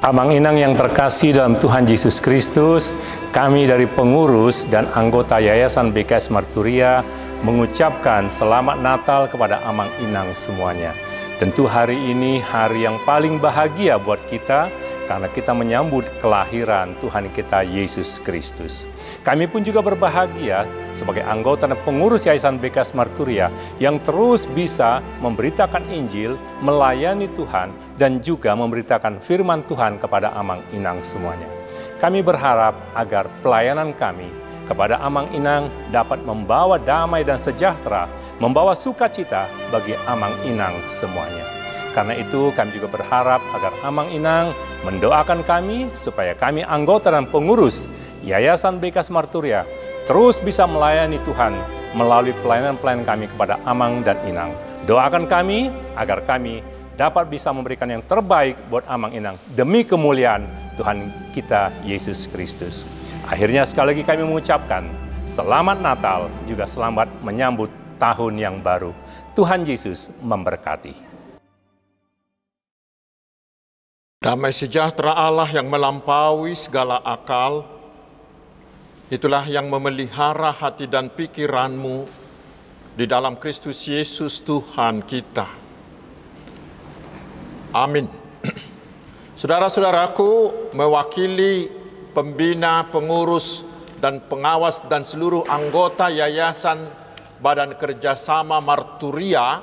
Abang Inang yang terkasih dalam Tuhan Yesus Kristus, kami dari pengurus dan anggota Yayasan BKS Marturia mengucapkan selamat Natal kepada Abang Inang semuanya. Tentu hari ini hari yang paling bahagia buat kita karena kita menyambut kelahiran Tuhan kita Yesus Kristus. Kami pun juga berbahagia sebagai anggota dan pengurus Yayasan BKS Marturia yang terus bisa memberitakan Injil, melayani Tuhan, dan juga memberitakan firman Tuhan kepada Amang Inang semuanya. Kami berharap agar pelayanan kami kepada Amang Inang dapat membawa damai dan sejahtera, membawa sukacita bagi Amang Inang semuanya. Karena itu kami juga berharap agar Amang Inang mendoakan kami supaya kami anggota dan pengurus Yayasan BKS Marturia terus bisa melayani Tuhan melalui pelayanan-pelayanan kami kepada Amang dan Inang. Doakan kami agar kami dapat bisa memberikan yang terbaik buat Amang Inang demi kemuliaan Tuhan kita Yesus Kristus. Akhirnya sekali lagi kami mengucapkan selamat Natal juga selamat menyambut tahun yang baru. Tuhan Yesus memberkati. Damai sejahtera Allah yang melampaui segala akal, itulah yang memelihara hati dan pikiranmu di dalam Kristus Yesus Tuhan kita. Amin. Saudara-saudaraku, mewakili pembina, pengurus, dan pengawas dan seluruh anggota Yayasan Badan Kerjasama Marturia,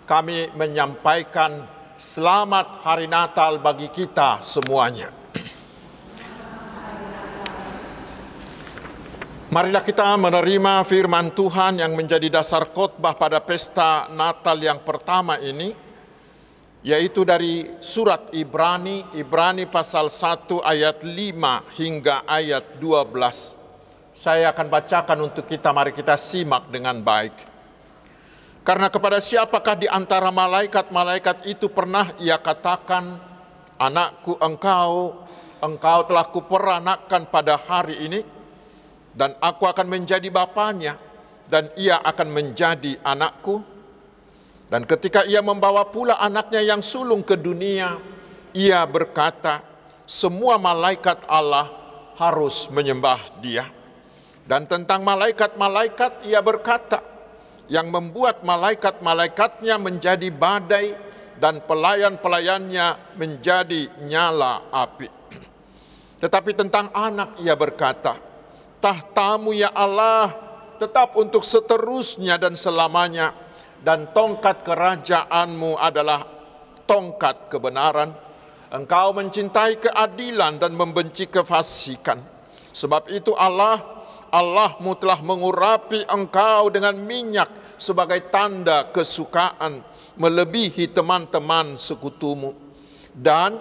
kami menyampaikan selamat Hari Natal bagi kita semuanya. Marilah kita menerima firman Tuhan yang menjadi dasar khotbah pada pesta Natal yang pertama ini, yaitu dari surat Ibrani pasal 1 ayat 5 hingga ayat 12. Saya akan bacakan untuk kita, mari kita simak dengan baik. Karena kepada siapakah di antara malaikat-malaikat itu pernah ia katakan, anakku engkau telah kuperanakkan pada hari ini, dan aku akan menjadi bapanya, dan ia akan menjadi anakku. Dan ketika ia membawa pula anaknya yang sulung ke dunia, ia berkata, semua malaikat Allah harus menyembah dia. Dan tentang malaikat-malaikat ia berkata, yang membuat malaikat-malaikatnya menjadi badai dan pelayan-pelayannya menjadi nyala api. Tetapi tentang anak ia berkata, tahtamu ya Allah tetap untuk seterusnya dan selamanya, dan tongkat kerajaanmu adalah tongkat kebenaran. Engkau mencintai keadilan dan membenci kefasikan. Sebab itu Allahmu telah mengurapi engkau dengan minyak sebagai tanda kesukaan, melebihi teman-teman sekutumu. Dan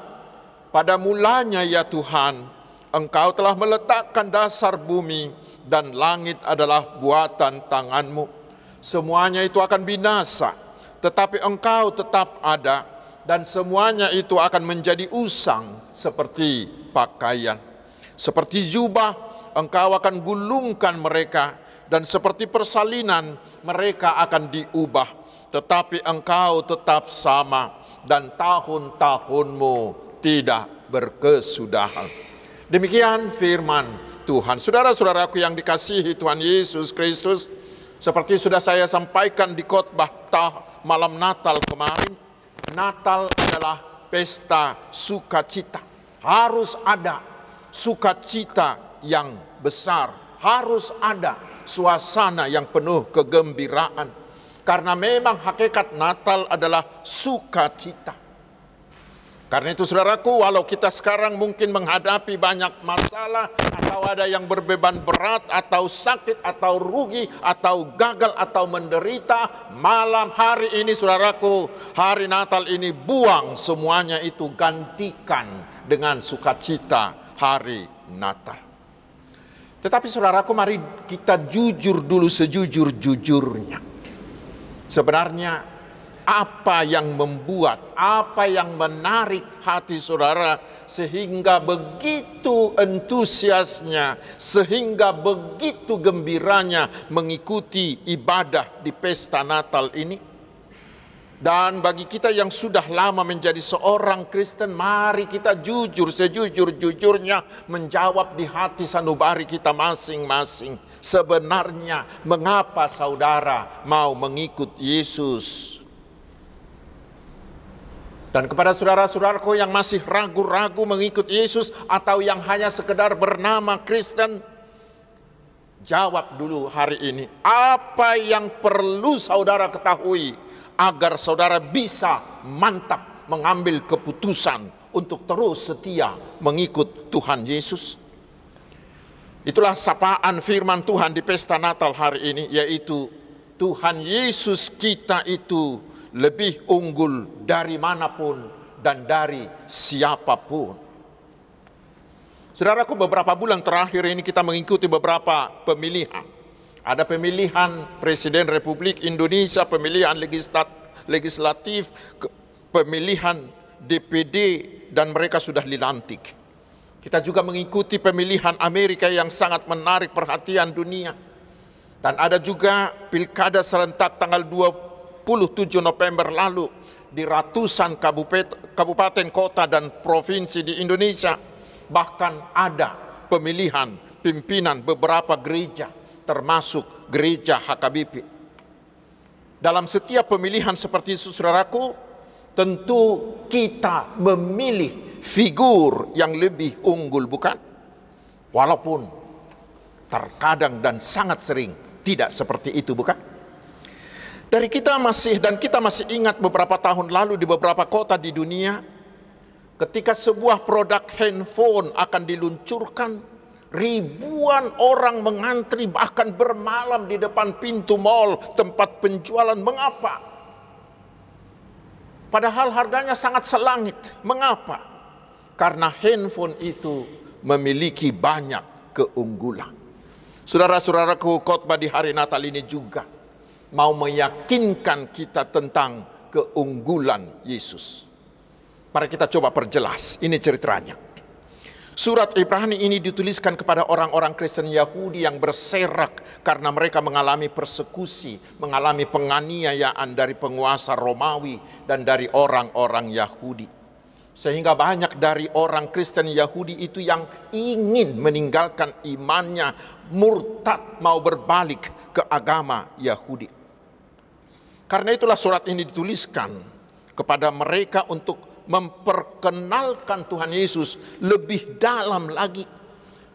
pada mulanya ya Tuhan, engkau telah meletakkan dasar bumi, dan langit adalah buatan tanganmu. Semuanya itu akan binasa, tetapi engkau tetap ada, dan semuanya itu akan menjadi usang seperti pakaian. Seperti jubah, engkau akan gulungkan mereka, dan seperti persalinan mereka akan diubah. Tetapi engkau tetap sama, dan tahun-tahunmu tidak berkesudahan. Demikian firman Tuhan. Saudara-saudaraku yang dikasihi Tuhan Yesus Kristus, seperti sudah saya sampaikan di khotbah malam Natal kemarin, Natal adalah pesta sukacita. Harus ada sukacita yang besar, harus ada suasana yang penuh kegembiraan, karena memang hakikat Natal adalah sukacita. Karena itu saudaraku, walau kita sekarang mungkin menghadapi banyak masalah, atau ada yang berbeban berat, atau sakit, atau rugi, atau gagal, atau menderita, malam hari ini saudaraku, hari Natal ini buang semuanya itu, gantikan dengan sukacita hari Natal. Tetapi saudaraku, mari kita jujur dulu sejujur-jujurnya. Sebenarnya apa yang membuat, apa yang menarik hati saudara sehingga begitu antusiasnya, sehingga begitu gembiranya mengikuti ibadah di pesta Natal ini? Dan bagi kita yang sudah lama menjadi seorang Kristen, mari kita jujur, sejujur-jujurnya menjawab di hati sanubari kita masing-masing. Sebenarnya mengapa saudara mau mengikut Yesus? Dan kepada saudara-saudaraku yang masih ragu-ragu mengikut Yesus atau yang hanya sekedar bernama Kristen, jawab dulu hari ini, apa yang perlu saudara ketahui agar saudara bisa mantap mengambil keputusan untuk terus setia mengikut Tuhan Yesus. Itulah sapaan firman Tuhan di pesta Natal hari ini, yaitu Tuhan Yesus kita itu lebih unggul dari manapun dan dari siapapun. Saudaraku, beberapa bulan terakhir ini kita mengikuti beberapa pemilihan. Ada pemilihan Presiden Republik Indonesia, pemilihan legislatif, pemilihan DPD, dan mereka sudah dilantik. Kita juga mengikuti pemilihan Amerika yang sangat menarik perhatian dunia. Dan ada juga pilkada serentak tanggal 27 November lalu di ratusan kabupaten, kota, dan provinsi di Indonesia. Bahkan ada pemilihan pimpinan beberapa gereja, termasuk gereja HKBP. Dalam setiap pemilihan seperti itu, saudaraku, tentu kita memilih figur yang lebih unggul, bukan? Walaupun terkadang dan sangat sering tidak seperti itu, bukan? Kita masih ingat beberapa tahun lalu di beberapa kota di dunia, ketika sebuah produk handphone akan diluncurkan, ribuan orang mengantri bahkan bermalam di depan pintu mal tempat penjualan. Mengapa? Padahal harganya sangat selangit. Mengapa? Karena handphone itu memiliki banyak keunggulan. Saudara-saudaraku, khotbah di hari Natal ini juga mau meyakinkan kita tentang keunggulan Yesus. Mari kita coba perjelas. Ini ceritanya. Surat Ibrani ini dituliskan kepada orang-orang Kristen Yahudi yang berserak karena mereka mengalami persekusi, mengalami penganiayaan dari penguasa Romawi dan dari orang-orang Yahudi. Sehingga banyak dari orang Kristen Yahudi itu yang ingin meninggalkan imannya, murtad, mau berbalik ke agama Yahudi. Karena itulah surat ini dituliskan kepada mereka untuk memperkenalkan Tuhan Yesus lebih dalam lagi,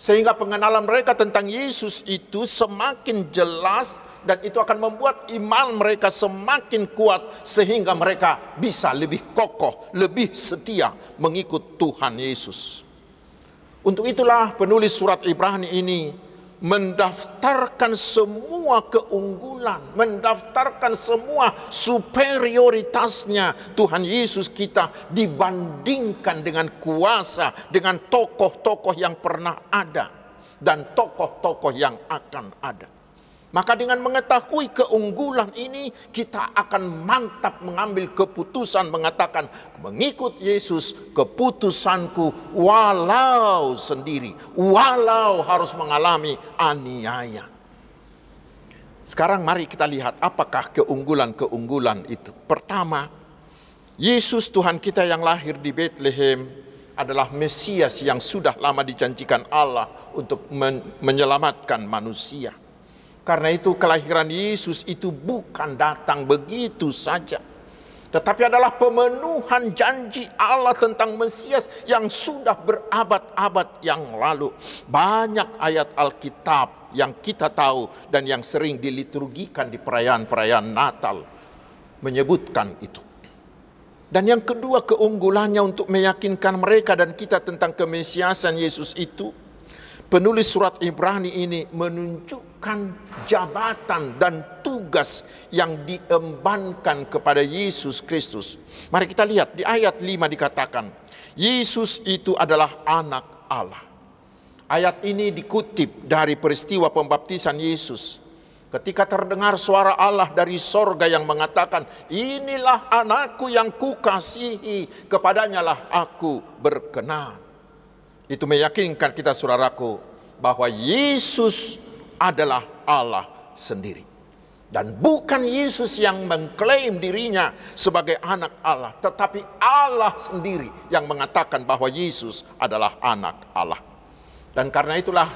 sehingga pengenalan mereka tentang Yesus itu semakin jelas, dan itu akan membuat iman mereka semakin kuat sehingga mereka bisa lebih kokoh, lebih setia mengikut Tuhan Yesus. Untuk itulah penulis surat Ibrani ini mendaftarkan semua keunggulan, mendaftarkan semua superioritasnya Tuhan Yesus kita dibandingkan dengan kuasa, dengan tokoh-tokoh yang pernah ada dan tokoh-tokoh yang akan ada. Maka dengan mengetahui keunggulan ini, kita akan mantap mengambil keputusan mengatakan, mengikut Yesus keputusanku walau sendiri, walau harus mengalami aniaya. Sekarang mari kita lihat apakah keunggulan-keunggulan itu. Pertama, Yesus Tuhan kita yang lahir di Bethlehem adalah Mesias yang sudah lama dijanjikan Allah untuk menyelamatkan manusia. Karena itu kelahiran Yesus itu bukan datang begitu saja, tetapi adalah pemenuhan janji Allah tentang Mesias yang sudah berabad-abad yang lalu. Banyak ayat Alkitab yang kita tahu dan yang sering diliturgikan di perayaan-perayaan Natal menyebutkan itu. Dan yang kedua, keunggulannya untuk meyakinkan mereka dan kita tentang kemesiasan Yesus itu, penulis surat Ibrani ini menunjukkan jabatan dan tugas yang diembankan kepada Yesus Kristus. Mari kita lihat di ayat 5 dikatakan, Yesus itu adalah anak Allah. Ayat ini dikutip dari peristiwa pembaptisan Yesus. Ketika terdengar suara Allah dari sorga yang mengatakan, inilah anakku yang kukasihi, kepadanya lah aku berkenan. Itu meyakinkan kita, saudaraku, bahwa Yesus adalah Allah sendiri. Dan bukan Yesus yang mengklaim dirinya sebagai anak Allah, tetapi Allah sendiri yang mengatakan bahwa Yesus adalah anak Allah. Dan karena itulah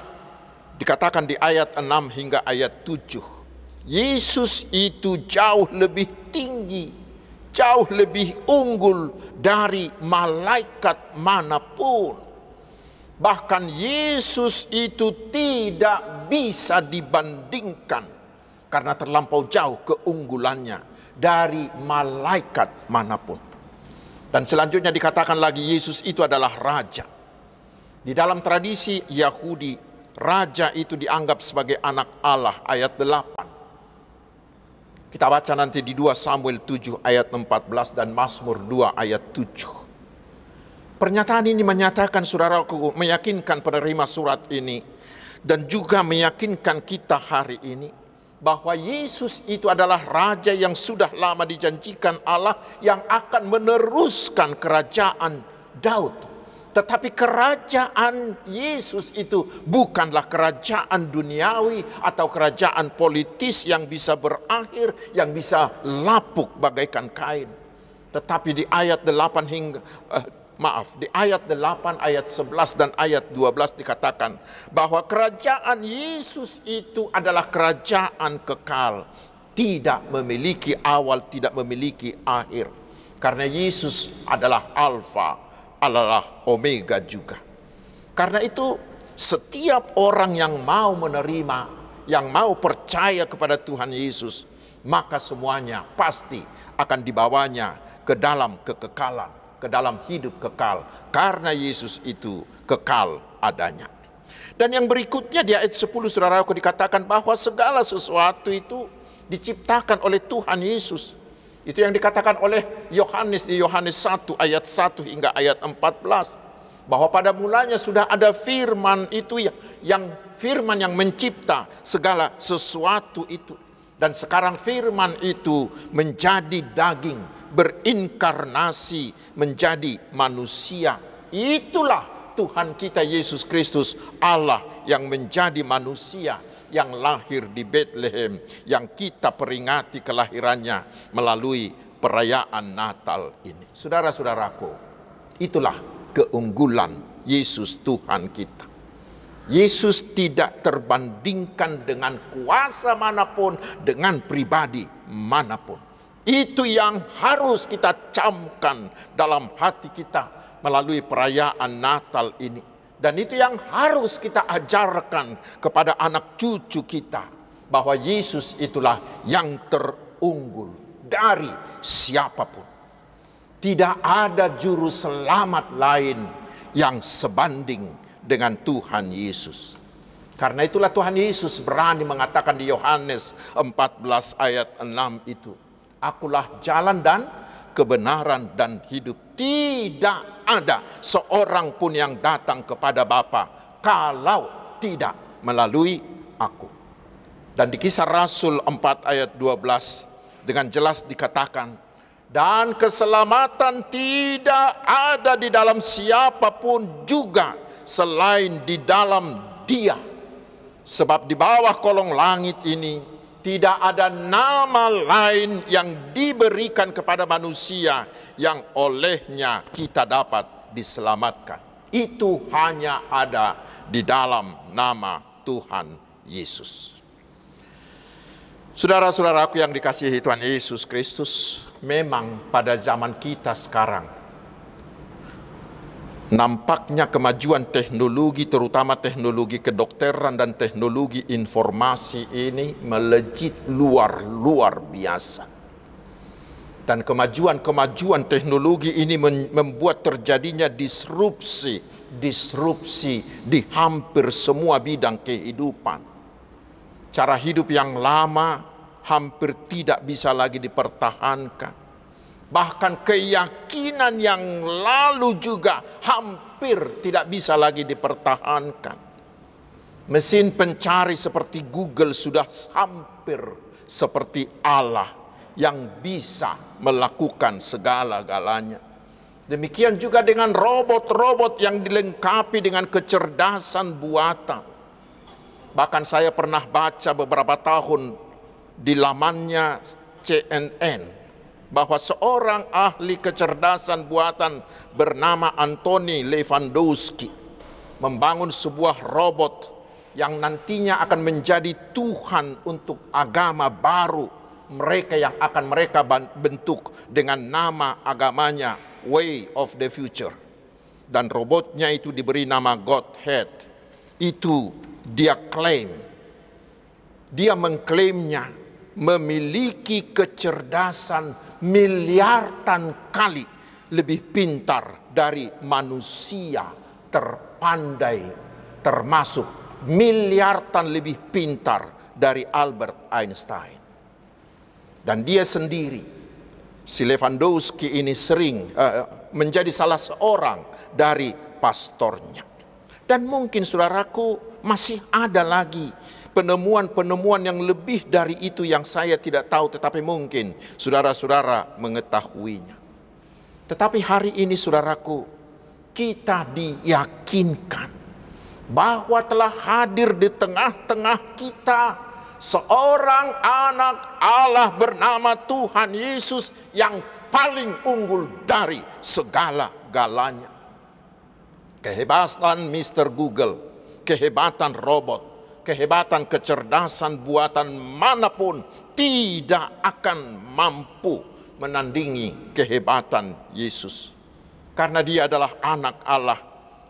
dikatakan di ayat 6 hingga ayat 7, Yesus itu jauh lebih tinggi, jauh lebih unggul dari malaikat manapun. Bahkan Yesus itu tidak bisa dibandingkan karena terlampau jauh keunggulannya dari malaikat manapun. Dan selanjutnya dikatakan lagi Yesus itu adalah raja. Di dalam tradisi Yahudi, raja itu dianggap sebagai anak Allah, ayat 8. Kita baca nanti di 2 Samuel 7 ayat 14 dan Mazmur 2 ayat 7. Pernyataan ini menyatakan, saudaraku, meyakinkan penerima surat ini dan juga meyakinkan kita hari ini bahwa Yesus itu adalah raja yang sudah lama dijanjikan Allah yang akan meneruskan kerajaan Daud. Tetapi kerajaan Yesus itu bukanlah kerajaan duniawi atau kerajaan politis yang bisa berakhir, yang bisa lapuk bagaikan kain. Tetapi di ayat 8 hingga di ayat 8, ayat 11 dan ayat 12 dikatakan bahwa kerajaan Yesus itu adalah kerajaan kekal, tidak memiliki awal, tidak memiliki akhir. Karena Yesus adalah Alfa, adalah Omega juga. Karena itu setiap orang yang mau menerima, yang mau percaya kepada Tuhan Yesus, maka semuanya pasti akan dibawanya ke dalam kekekalan, ke dalam hidup kekal, karena Yesus itu kekal adanya. Dan yang berikutnya di ayat 10, saudaraku, dikatakan bahwa segala sesuatu itu diciptakan oleh Tuhan Yesus. Itu yang dikatakan oleh Yohanes di Yohanes 1 ayat 1 hingga ayat 14. Bahwa pada mulanya sudah ada firman itu yang firman yang mencipta segala sesuatu itu. Dan sekarang firman itu menjadi daging, berinkarnasi, menjadi manusia. Itulah Tuhan kita Yesus Kristus, Allah yang menjadi manusia, yang lahir di Bethlehem, yang kita peringati kelahirannya melalui perayaan Natal ini. Saudara-saudaraku, itulah keunggulan Yesus Tuhan kita. Yesus tidak terbandingkan dengan kuasa manapun, dengan pribadi manapun. Itu yang harus kita camkan dalam hati kita melalui perayaan Natal ini. Dan itu yang harus kita ajarkan kepada anak cucu kita, bahwa Yesus itulah yang terunggul dari siapapun. Tidak ada juru selamat lain yang sebanding dengan Tuhan Yesus. Karena itulah Tuhan Yesus berani mengatakan di Yohanes 14 ayat 6 itu, Akulah jalan dan kebenaran dan hidup. Tidak ada seorang pun yang datang kepada Bapa kalau tidak melalui aku. Dan di Kisah Rasul 4 ayat 12 dengan jelas dikatakan, dan keselamatan tidak ada di dalam siapapun juga selain di dalam Dia. Sebab di bawah kolong langit ini tidak ada nama lain yang diberikan kepada manusia yang olehnya kita dapat diselamatkan. Itu hanya ada di dalam nama Tuhan Yesus. Saudara-saudaraku yang dikasihi Tuhan Yesus Kristus, memang pada zaman kita sekarang nampaknya kemajuan teknologi, terutama teknologi kedokteran dan teknologi informasi ini melejit luar biasa. Dan kemajuan teknologi ini membuat terjadinya disrupsi di hampir semua bidang kehidupan. Cara hidup yang lama hampir tidak bisa lagi dipertahankan. Bahkan keyakinan yang lalu juga hampir tidak bisa lagi dipertahankan. Mesin pencari seperti Google sudah hampir seperti Allah yang bisa melakukan segala-galanya. Demikian juga dengan robot-robot yang dilengkapi dengan kecerdasan buatan. Bahkan saya pernah baca beberapa tahun di lamannya CNN bahwa seorang ahli kecerdasan buatan bernama Anthony Lewandowski membangun sebuah robot yang nantinya akan menjadi Tuhan untuk agama baru mereka yang akan mereka bentuk dengan nama agamanya Way of the Future. Dan robotnya itu diberi nama Godhead. Itu dia klaim. Dia mengklaimnya memiliki kecerdasan miliaran kali lebih pintar dari manusia terpandai, termasuk miliaran lebih pintar dari Albert Einstein. Dan dia sendiri, si Lewandowski ini sering menjadi salah seorang dari pastornya. Dan mungkin saudaraku masih ada lagi penemuan-penemuan yang lebih dari itu yang saya tidak tahu, tetapi mungkin saudara-saudara mengetahuinya. Tetapi hari ini saudaraku, kita diyakinkan bahwa telah hadir di tengah-tengah kita seorang anak Allah bernama Tuhan Yesus yang paling unggul dari segala-galanya. Kehebatan Mr. Google, kehebatan robot, kehebatan kecerdasan buatan manapun tidak akan mampu menandingi kehebatan Yesus. Karena dia adalah anak Allah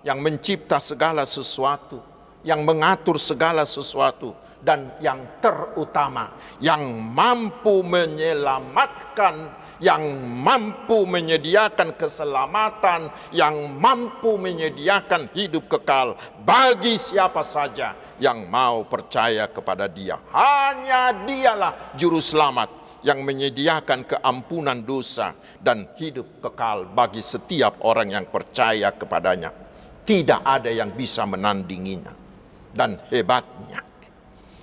yang mencipta segala sesuatu, yang mengatur segala sesuatu, dan yang terutama, yang mampu menyelamatkan, yang mampu menyediakan keselamatan, yang mampu menyediakan hidup kekal bagi siapa saja yang mau percaya kepada Dia. Hanya Dialah juru selamat yang menyediakan keampunan dosa dan hidup kekal bagi setiap orang yang percaya kepadanya. Tidak ada yang bisa menandinginya. Dan hebatnya,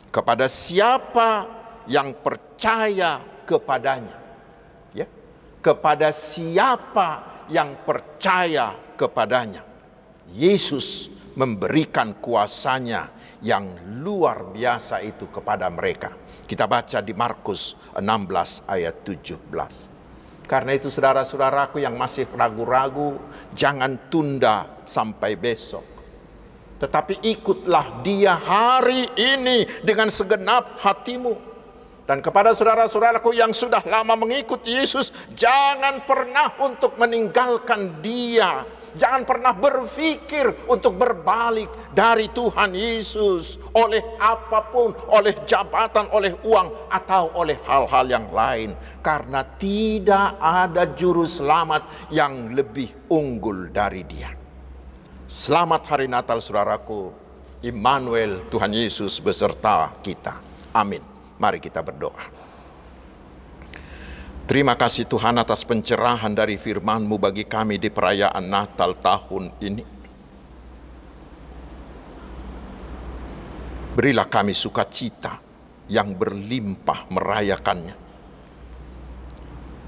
kepada siapa yang percaya kepadanya, ya, kepada siapa yang percaya kepadanya, Yesus memberikan kuasanya yang luar biasa itu kepada mereka. Kita baca di Markus 16 ayat 17. Karena itu saudara-saudaraku yang masih ragu-ragu, jangan tunda sampai besok. Tetapi ikutlah Dia hari ini dengan segenap hatimu. Dan kepada saudara-saudaraku yang sudah lama mengikuti Yesus, jangan pernah untuk meninggalkan Dia. Jangan pernah berpikir untuk berbalik dari Tuhan Yesus oleh apapun, oleh jabatan, oleh uang, atau oleh hal-hal yang lain. Karena tidak ada juru selamat yang lebih unggul dari Dia. Selamat hari Natal saudaraku. Immanuel, Tuhan Yesus beserta kita. Amin. Mari kita berdoa. Terima kasih Tuhan atas pencerahan dari firman-Mu bagi kami di perayaan Natal tahun ini. Berilah kami sukacita yang berlimpah merayakannya.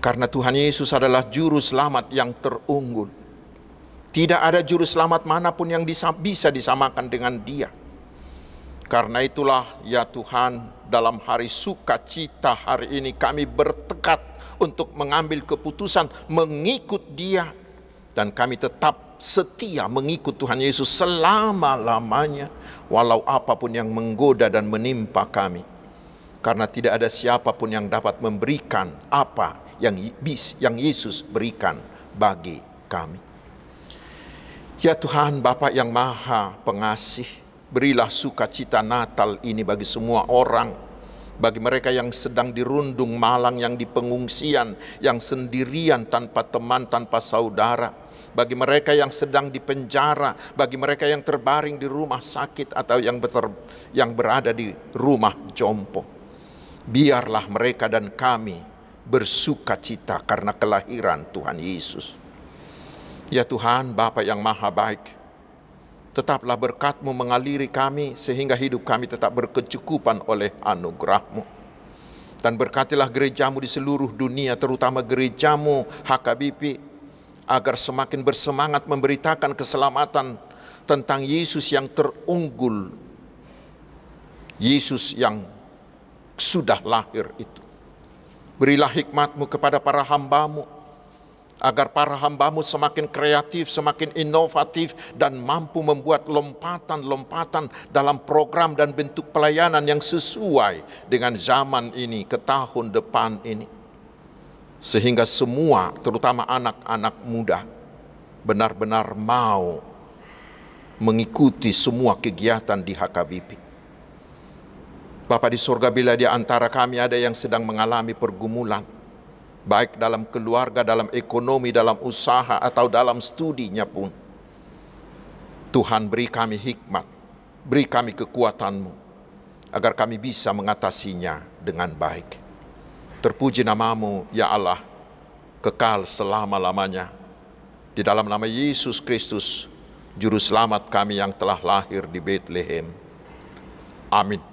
Karena Tuhan Yesus adalah juru selamat yang terunggul. Tidak ada juru selamat manapun yang bisa disamakan dengan Dia. Karena itulah ya Tuhan, dalam hari sukacita hari ini kami bertekad untuk mengambil keputusan mengikut Dia. Dan kami tetap setia mengikut Tuhan Yesus selama-lamanya, walau apapun yang menggoda dan menimpa kami. Karena tidak ada siapapun yang dapat memberikan apa yang Yesus berikan bagi kami. Ya Tuhan, Bapa yang Maha Pengasih, berilah sukacita Natal ini bagi semua orang. Bagi mereka yang sedang dirundung malang, yang di pengungsian, yang sendirian tanpa teman, tanpa saudara. Bagi mereka yang sedang di penjara, bagi mereka yang terbaring di rumah sakit atau yang berada di rumah jompo. Biarlah mereka dan kami bersukacita karena kelahiran Tuhan Yesus. Ya Tuhan, Bapa yang Maha Baik, tetaplah berkat-Mu mengaliri kami sehingga hidup kami tetap berkecukupan oleh anugerah-Mu. Dan berkatilah gereja-Mu di seluruh dunia, terutama gereja-Mu HKBP, agar semakin bersemangat memberitakan keselamatan tentang Yesus yang terunggul, Yesus yang sudah lahir itu. Berilah hikmat-Mu kepada para hamba-Mu, agar para hamba-Mu semakin kreatif, semakin inovatif, dan mampu membuat lompatan-lompatan dalam program dan bentuk pelayanan yang sesuai dengan zaman ini, ke tahun depan ini. Sehingga semua, terutama anak-anak muda, benar-benar mau mengikuti semua kegiatan di HKBP. Bapa di surga, bila di antara kami ada yang sedang mengalami pergumulan, baik dalam keluarga, dalam ekonomi, dalam usaha, atau dalam studinya pun, Tuhan beri kami hikmat, beri kami kekuatan-Mu, agar kami bisa mengatasinya dengan baik. Terpuji nama-Mu, ya Allah, kekal selama-lamanya. Di dalam nama Yesus Kristus, Juru Selamat kami yang telah lahir di Bethlehem. Amin.